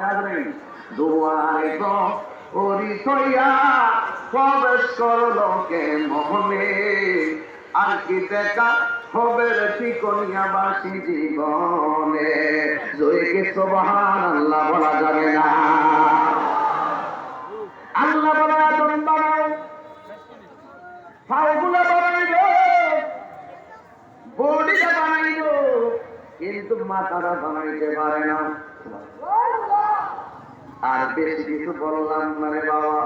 মনে আছে দুয়ারে তো পরিচয়া প্রবেশ করলো কে মোহনে আর কি দেখা হবে ঠিকনিয়াবাসী জীবনে জয়কে সুবহানাল্লাহ বলা যাবে না। আল্লাহ বলে আদম বানাও, ফাউগুলো বানাইব, বডিটা বানাইব, কিন্তু মাথাটা বানাইতে পারে না। আর বেশি কিছু বললাম না রে বাবা,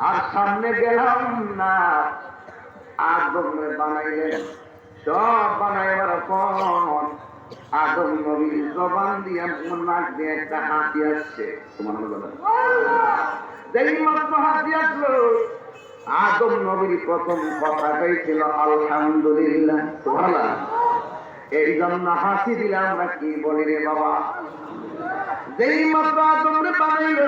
আর সামনে গেলাম না। আদম বানাইলেন, সব বানাইবার পর আদম নবীর জবান দিয়ে নাক দিয়ে একটা হাসি আসছে। যেই মাত্র হাসি আসলো, আদম নবীর প্রথম কথাটাই ছিল আলহামদুলিল্লাহ। সুবহানাল্লাহ। এই জন্য হাসি দিলে আমরা কি বলি রে বাবা? যেই মাত্র আদম বানাইল,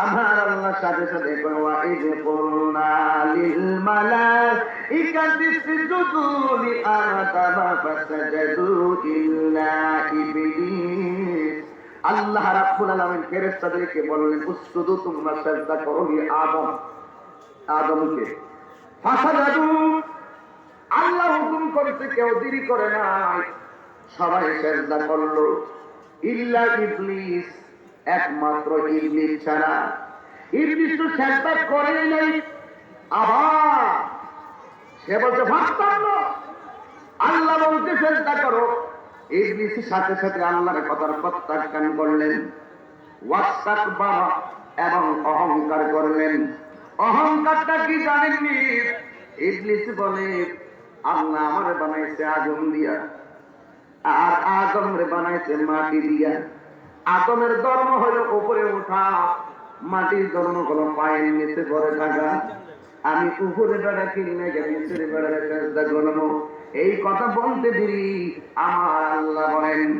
আমার আল্লাহ সাথে সাথে ওয়াইদ কুলনা লিল মালাইকাতি ইসজুদু লি আদম ফাসাজাদু ইল্লা ইবলিস। আল্লাহ রাব্বুল আলামিন ফেরেশতাদেরকে বললেন, উসজুদু, তোমরা সিজদা করো লি আদম, আদমকে। ফাসাজাদু, আল্লাহ হুকুম করতে কেউ দেরি করে নাই, সবাই সিজদা করলো ইল্লা ইবলিস, একমাত্র ইবলিস ছাড়া। ইবলিস তো সিজদা করে নাই, আবার সে বলছে ভাবতাম না, আল্লাহ বলতে সিজদা করো। ইবলিসের সাথে সাথে আল্লাহর কথার প্রত্যাখ্যান করলেন, ওয়াস্তাকবারা, এবং অহংকার করলেন। অহংকারটা কি জানেননি? ইবলিস বলে, আল্লাহ আমারে বানাইছে আগুন দিয়া, আর আদম রে বানাইছে মাটি দিয়া। আদমের ধর্ম হলো উপরে উঠা, মাটির ধর্ম হলো পায়ের নিচে পড়ে থাকা। আমি উপরে বেড়া কিনি না, নিচের বেড়া চেষ্টা করবো। এই কথা বলতে দিই, আমার আল্লাহ বলেন,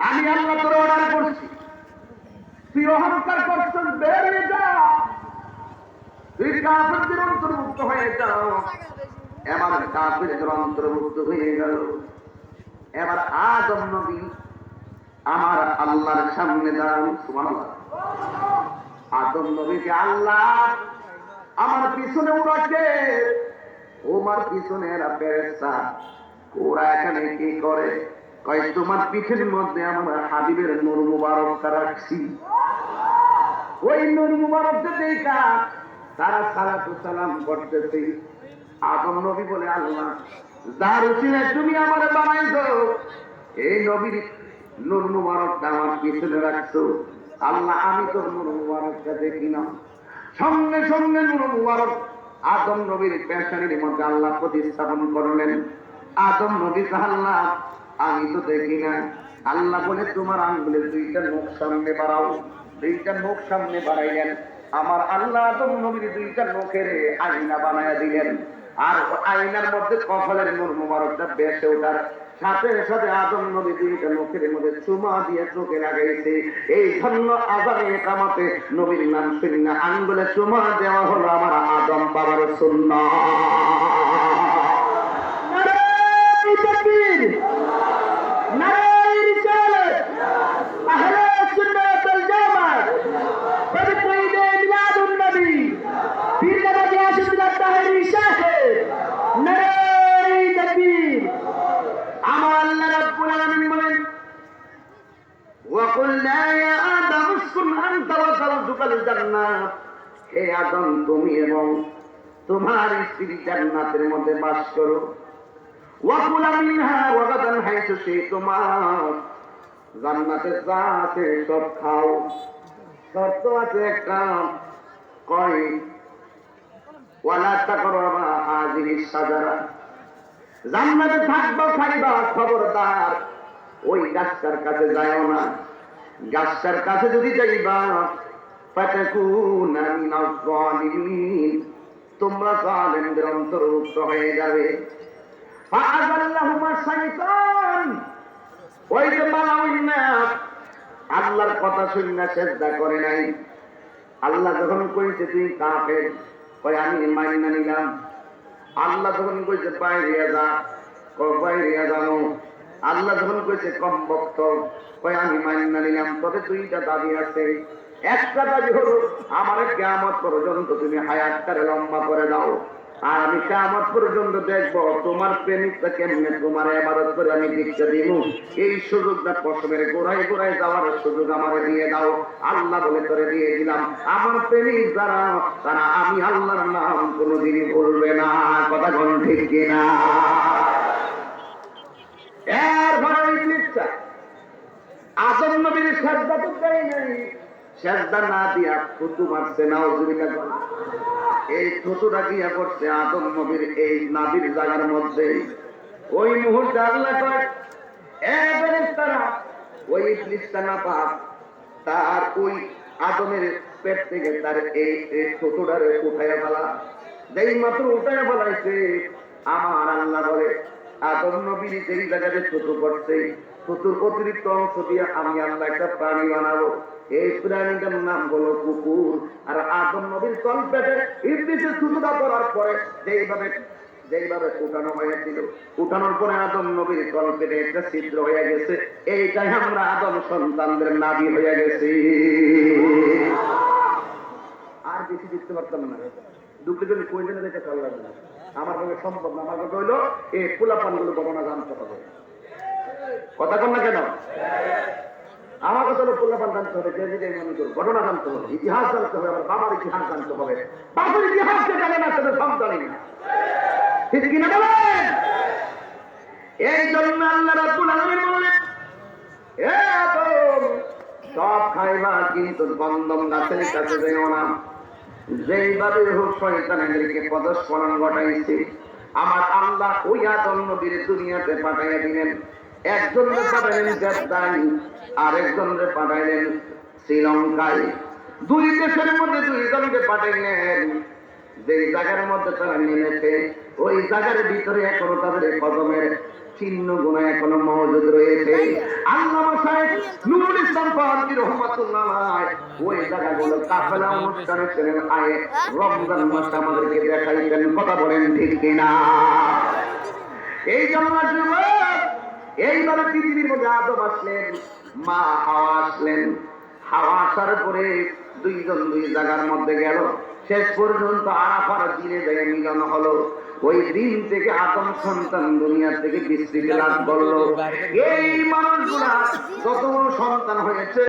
আমি আল্লাহ তোর অর্ডার করছি, তুই অহংকার করছিস, বেরিয়ে যা, তুই কাফেরদের অন্তর্ভুক্ত হয়ে যাও। এবার কাফেরদের অন্তর্ভুক্ত হয়ে গেল। এবার আদম নবী আমার আল্লাহর সামনে দাঁড়ান। সুবহানাল্লাহ। আদম নবীকে আল্লাহ আমার পিছনে উড়াচ্ছে, ওমার পিছনে এরা ফেরেশতা, ওরা এখানে কি করে? কয়, তোমার পিঠের মধ্যে আমার হাবিবের নূর মুবারকটা রাখছি। ওই নূর মুবারকটা দেখা তারা সালাতু সালাম করতেছে। আদম নবী বলে, আল্লাহ যার উসিলায় তুমি আমার বানাইছো, এই নবীর নূর মুবারকটা আমার পিছনে রাখছো। আল্লাহ আমি তো নূর মুবারকটা দেখি না। সঙ্গে সঙ্গে নূর মুবারক আদম নবীর পেশানির মধ্যে আল্লাহ প্রতিস্থাপন করলেন। আদম নবী, আল্লাহ আমি তো দেখি না। আল্লাহ বলে, তোমার আঙ্গুলের দুইটা নখ সামনে বাড়াও। দুইটা নখ সামনে বাড়াইলেন। আমার আল্লাহ আদম নবীর দুইটা নখের আয়না বানায়া দিলেন। আর আয়নার মধ্যে কপালের নূর মুবারকটা বেসে ওঠার সাথে সাথে আদম নবী দুইটা নখের মধ্যে চুমা দিয়ে চোখে লাগাইছে। এই জন্য আযানে ইকামতে নবীর নাম শুনিনা, আঙ্গুলে চুমা দেওয়া হলো আমার আদম বাবার সুন্নাহ। নারে তাকবীর, নারে রিসালাত, আহলে সুন্নাত ওয়াল জামাত, পবিত্র ঈদে মিলাদুন নবী, পীরগাজী আশিকুল্লাহ তাহেরি সাহেব, নারে তাকবীর। আমার আল্লাহ রাব্বুল আলামিন বলেন, ওয়াকুলনা ইয়া আদম উসকুন আনতা ওয়া যাওজুকাল জান্নাহ, হে আদম তুমি এবং তোমার স্ত্রী জান্নাতের মধ্যে বাস করো। ওয়াকুলা মিনহা ওয়াগাদান হাইসু শি'তুমা, জান্নাতে যা আছে সব খাও। শর্ত আছে একটা, কয় ওয়ালা তাকরাবা হাযিহিস শাজারা, জান্নাতে থাকবা খাইবা, খবরদার ওই গাছটার কাছে যাও না। গাছটার কাছে যদি যাইবা, ফাতাকুনা মিনাজ যালিমিন, তোমরা জালেমদের অন্তর্ভুক্ত হয়ে যাবে। ফাআযাল্লাহুমা শাইতান, ওই যে বালাউন্না কথা শুনে সেজদা করে নাই। আল্লাহ যখন কইছে তুই কাফের, কয় আমি মাইনা নিলাম। আল্লাহ যখন কইছে বাইরে যা, কয় বাইরে যাবো। আল্লাহ যখন কইছে কম বক্ত, কয় আমি মাইনা নিলাম। তবে দুইটা দাবি আছে। একটা দাবি হলো আমার কিয়ামত পর্যন্ত তুমি হায়াতটারে লম্বা করে দাও, আর আমি কিয়ামত পর্যন্ত দেখবো তোমার প্রেমিকটা কেমনে তোমার ইবাদত করে আমি দিতে দিব। এই সুযোগটা কসমের গোড়ায় গোড়ায় যাওয়ার সুযোগ আমারে দিয়ে দাও। আল্লাহ বলে করে দিয়ে দিলাম। আমার প্রেমিক যারা, তারা আমি আল্লাহর নাম কোনোদিনই বলবে না। কথা কোন ঠিক কিনা? এরপরে ইবলিসটা আদম নবীর সাজদা তো দেয় নাই, সাজদা না দিয়া থুতু মারছে। নাউজুবিল্লাহ। এই থুতুটা গিয়া করছে আদম নবীর এই নাভির জায়গার মধ্যে। ওই মুহূর্তে আল্লাহ কয়, এ ফেরেশতারা, ওই ইবলিসটা না পাক তার ওই আদমের পেট থেকে তার এই থুতুটারে উঠাইয়া ফেলা। যেই মাত্র উঠাইয়া ফেলাইছে, আমার আল্লাহ বলে আদম নবীর যেই জায়গাতে থুতু করছে, থুতুর অতিরিক্ত অংশ দিয়ে আমি আল্লাহ একটা প্রাণী বানাবো। এই প্রাণীটার নাম হলো কুকুর। আর আদম নবীর তল পেটে ইবলিসের থুতুটা করার পরে যেইভাবে উঠানো হয়েছিল, উঠানোর পরে আদম নবীর তল পেটে একটা ছিদ্র হয়ে গেছে। এইটাই আমরা আদম সন্তানদের নাভি হয়ে গেছি। আর বেশি দেখতে পারতাম না, দুঃখে জন্য কইজনে দেখে চল লাগবে না। আমার পক্ষে সম্ভব না। আমার কথা হইলো এই পোলাপান গুলো ঘটনা জানতে হবে। কথা কন না কেন? আমার কথা হলো পোলাপান জানতে হবে, ঘটনা জানতে হবে, ইতিহাস জানতে হবে। আমার বাবার ইতিহাস জানতে হবে। বাবার ইতিহাসকে জানে না, সেটা সন্তানই না। ঠিক কিনা বলেন? এই জন্য আল্লাহ রাব্বুল আলামিন বলেন, এ আদম সব খাইবা কিন্তু গন্ধম গাছের কাছে যেও না। যেইভাবে হোক শয়তানদেরকে পদস্খলন ঘটাইছে, আমার আল্লাহ ওই আদম নবীর দুনিয়াতে পাঠাইয়া দিলেন। একজনকে পাঠাইলেন জেদ্দায়, আর একজনকে পাঠাইলেন শ্রীলঙ্কায়। দুই দেশের মধ্যে দুইজনকে পাঠাইলেন। যেই জায়গার মধ্যে তারা নেমেছে, ওই জায়গার ভিতরে এখনো তাদের কদমের চিহ্ন গুণা এখনো মজুদ রয়েছে। আল্লামা সাহেব নুরুল ইসলাম ফারুকী রাহমাতুল্লাহ আলাইহি ওই জায়গাগুলো কাফেলা অনুষ্ঠানে ছিলেন। আয়ে রমজান মাস আমাদেরকে দেখাইতেন। কথা বলেন ঠিক কিনা? এই জন্য এইবারে পৃথিবীর মধ্যে আদম আসলেন, মা হাওয়া আসলেন। হাওয়া আসার পরে দুইজন দুই জায়গার মধ্যে গেল। শেষ পর্যন্ত আরাফার দিনে যায় মিলন হলো। ওই দিন থেকে আদম সন্তান দুনিয়া থেকে বিস্তৃতি লাভ করলো। এই মানুষগুলা যত সন্তান হয়েছে